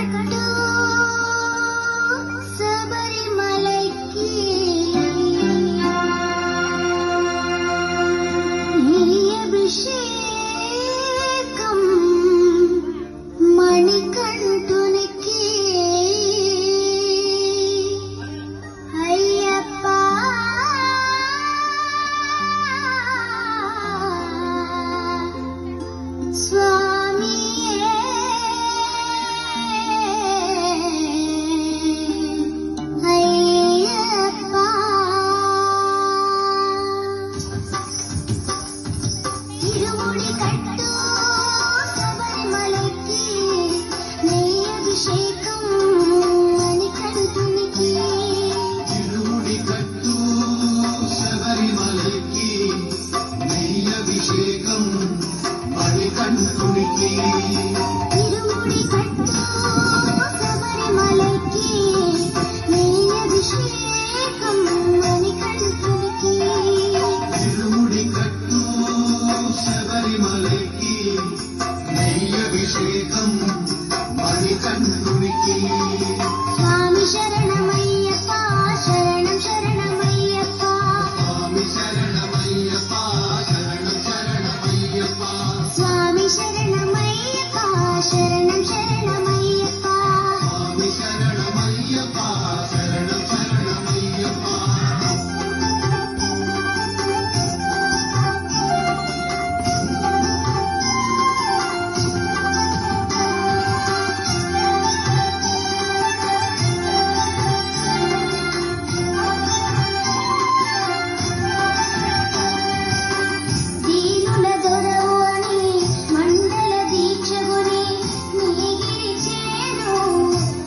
కట్టు శబరిమలైకి నీ అభిషేకం మణికంఠునికి అయ్యప్ప స్వామియే అయ్యప్ప ఇరుముడి కట్టు శబరిమలైకి నీ అభిషేకం మణికంఠునికి ఇరుముడి కట్టు శబరిమలైకి నీ అభిషేకం మణికంఠునికి ఇరుముడి కట్టు శబరిమలైకి నీ అభిషేకం మణికంఠునికి ఇరుముడి కట్టు శబరిమలైకి నీ అభిషేకం మణికంఠునికి స్వామి శరణమయ్యప్ప శరణం శరణమయ్యప్ప స్వామి శరణమయ్యప్ప శరణం శరణమయ్యప్ప స్వామి శరణమయ్యప్ప శరణం శరణమయ్యప్ప స్వామి శరణమయ్యప్ప శరణం శరణమయ్యప్ప దీనుల దొరవు అని మండల దీక్షగుని నీగిరి చేను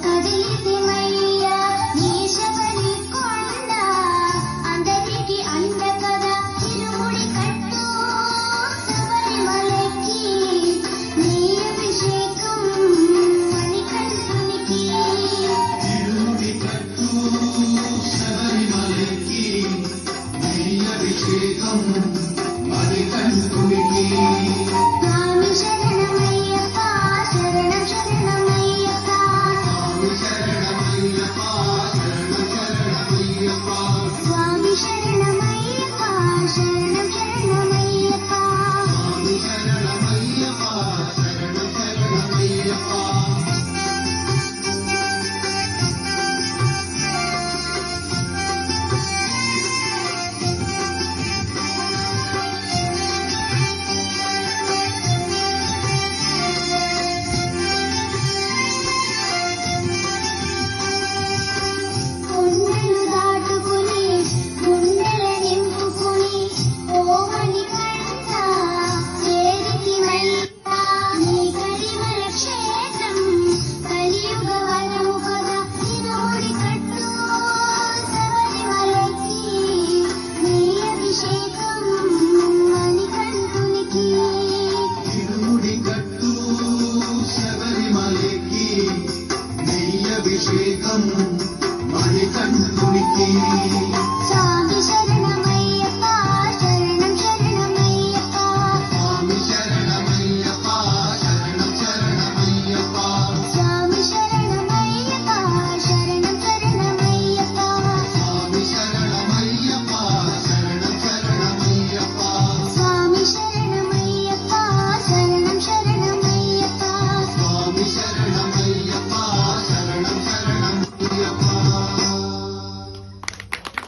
కదిలితిమయ్యా నీ శబరి కొండ అందరికి అండ కదా ఇరుముడి కట్టు శబరిమలైకి నీ అభిషేకం మణికంఠునికి ఇరుముడి కట్టు శబరిమలైకి నీ అభిషేకం మణికంఠునికి